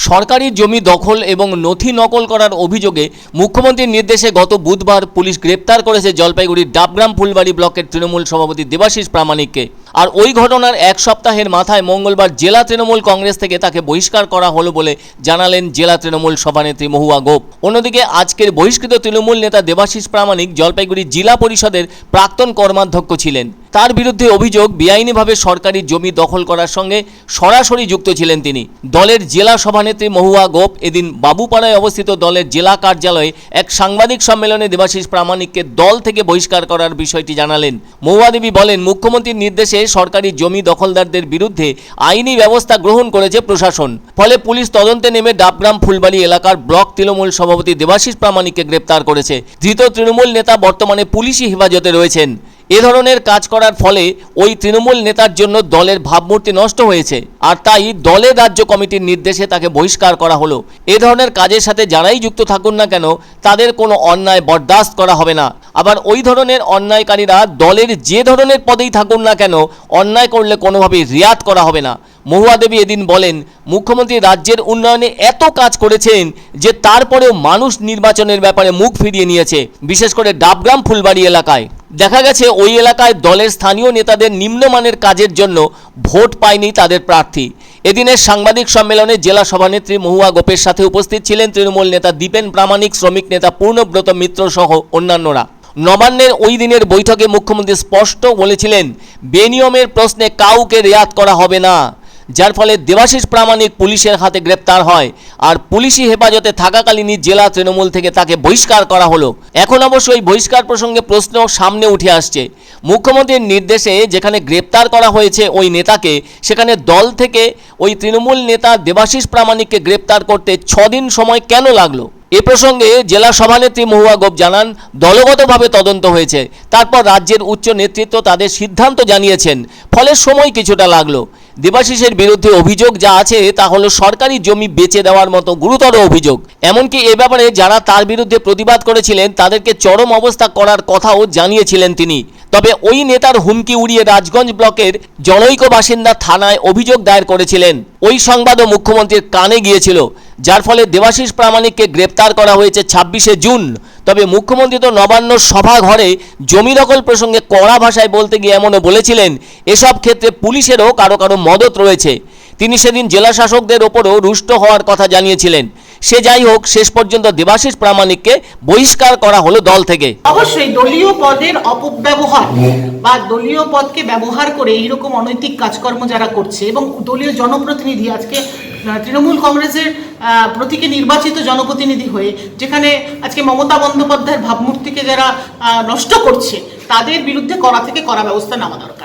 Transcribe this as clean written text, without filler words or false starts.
সরকারি জমি দখল এবং নথি নকল করার অভিযোগে মুখ্যমন্ত্রীর নির্দেশে গত বুধবার পুলিশ গ্রেপ্তার করেছে জলপাইগুড়ির ডাবগ্রাম ফুলবাড়ি ব্লকের তৃণমূল সভাপতি দেবাশিস প্রামাণিককে। আর ওই ঘটনার এক সপ্তাহের মাথায় মঙ্গলবার জেলা তৃণমূল কংগ্রেস থেকে তাকে বহিষ্কার করা হলো বলে জানালেন জেলা তৃণমূল সভানেত্রী মহুয়া গোপ। অন্যদিকে আজকের বহিষ্কৃত তৃণমূল নেতা দেবাশিস প্রামাণিক জলপাইগুড়ি জেলা পরিষদের প্রাক্তন কর্মাধ্যক্ষ ছিলেন। তার বিরুদ্ধে অভিযোগ বেআইনিভাবে সরকারি জমি দখল করার সঙ্গে সরাসরি যুক্ত ছিলেন তিনি। দলের জেলা সভানেত্রী মহুয়া গোপ এদিন বাবুপাড়ায় অবস্থিত দলের জেলা কার্যালয়ে এক সাংবাদিক সম্মেলনে দেবাশিস প্রামাণিককে দল থেকে বহিষ্কার করার বিষয়টি জানালেন। মহুয়া দেবী বলেন, মুখ্যমন্ত্রীর নির্দেশে সরকারি জমি দখলদারদের বিরুদ্ধে আইনি ব্যবস্থা গ্রহণ করেছে প্রশাসন। ফলে পুলিশ তদন্তে নেমে ডাবগ্রাম ফুলবাড়ি এলাকার ব্লক তৃণমূল সভাপতি দেবাশিস প্রামাণিককে গ্রেপ্তার করেছে। ধৃত তৃণমূল নেতা বর্তমানে পুলিশি হেফাজতে রয়েছেন। এ ধরনের কাজ করার ফলে ওই তৃণমূল নেতার জন্য দলের ভাবমূর্তি নষ্ট হয়েছে, আর তাই দলের রাজ্য কমিটির নির্দেশে তাকে বহিষ্কার করা হলো। এ ধরনের কাজের সাথে যারাই যুক্ত থাকুন না কেন তাদের কোনো অন্যায় বরদাস্ত করা হবে না। আবার ওই ধরনের অন্যায়কারীরা দলের যে ধরনের পদেই থাকুন না কেন অন্যায় করলে কোনোভাবেই রিয়াত করা হবে না। মহুয়া দেবী এদিন বলেন, মুখ্যমন্ত্রী রাজ্যের উন্নয়নে এত কাজ করেছেন যে তারপরেও মানুষ নির্বাচনের ব্যাপারে মুখ ফিরিয়ে নিয়েছে। বিশেষ করে ডাবগ্রাম ফুলবাড়ি এলাকায় দেখা গেছে ওই এলাকায় দলের স্থানীয় নেতাদের নিম্নমানের কাজের জন্য ভোট পায়নি তাদের প্রার্থী। এদিনের সাংবাদিক সম্মেলনে জেলা সভানেত্রী মহুয়া গোপের সাথে উপস্থিত ছিলেন তৃণমূল নেতা দীপেন প্রামাণিক, শ্রমিক নেতা পূর্ণব্রত মিত্র সহ অন্যান্যরা। নবান্নের ওই দিনের বৈঠকে মুখ্যমন্ত্রী স্পষ্ট বলেছিলেন, বেনিয়মের প্রশ্নে কাউকে রেয়াত করা হবে না, যার ফলে দেবাশিস প্রামাণিক পুলিশের হাতে গ্রেপ্তার হয়। আর পুলিশি হেফাজতে থাকাকালীনই জেলা তৃণমূল থেকে তাকে বহিষ্কার করা হলো। এখন অবশ্য এই বহিষ্কার প্রসঙ্গে প্রশ্ন সামনে উঠে আসছে। মুখ্যমন্ত্রীর নির্দেশে যেখানে গ্রেপ্তার করা হয়েছে ওই নেতাকে, সেখানে দল থেকে ওই তৃণমূল নেতা দেবাশিস প্রামাণিককে গ্রেপ্তার করতে 6 দিন সময় কেন লাগলো? এ প্রসঙ্গে জেলা সভানেত্রী মহুয়া গোপ জানান, দলগতভাবে তদন্ত হয়েছে, তারপর রাজ্যের উচ্চ নেতৃত্ব তাদের সিদ্ধান্ত জানিয়েছেন, ফলে সময় কিছুটা লাগলো। দেবাশিসের বিরুদ্ধে অভিযোগ যা আছে তা হলো সরকারি জমি বেচে দেওয়ার মতো গুরুতর অভিযোগ। এমনকি এ ব্যাপারে যারা তার বিরুদ্ধে প্রতিবাদ করেছিলেন তাদেরকে চরম অবস্থা করার কথাও জানিয়েছিলেন তিনি। তবে ওই নেতার হুমকি উড়িয়ে রাজগঞ্জ ব্লকের জনৈক বাসিন্দা থানায় অভিযোগ দায়ের করেছিলেন। ওই সংবাদও মুখ্যমন্ত্রীর কানে গিয়েছিল, যার ফলে দেবাশিস প্রামাণিককে গ্রেপ্তার করা হয়েছে 26শে জুন। তবে মুখ্যমন্ত্রী তো নবান্ন সভাঘরে জমি দখল প্রসঙ্গে কড়া ভাষায় বলতে গিয়ে এমনও বলেছিলেন, এসব ক্ষেত্রে পুলিশেরও কারো কারো মদত রয়েছে। তিনি সেদিন জেলা শাসকদের ওপরও রুষ্ট হওয়ার কথা জানিয়েছিলেন। সে যাই হোক, শেষ পর্যন্ত দেবাশিস প্রামাণিককে বহিষ্কার করা হলো দল থেকে। অবশ্যই দলীয় পদের অপব্যবহার বা দলীয় পদকে ব্যবহার করে এইরকম অনৈতিক কাজকর্ম যারা করছে, এবং দলীয় জনপ্রতিনিধি আজকে তৃণমূল কংগ্রেসের প্রতীকে নির্বাচিত জনপ্রতিনিধি হয়ে যেখানে আজকে মমতা বন্দ্যোপাধ্যায়ের ভাবমূর্তিকে যারা নষ্ট করছে, তাদের বিরুদ্ধে কড়া থেকে কড়া ব্যবস্থা নেওয়া দরকার।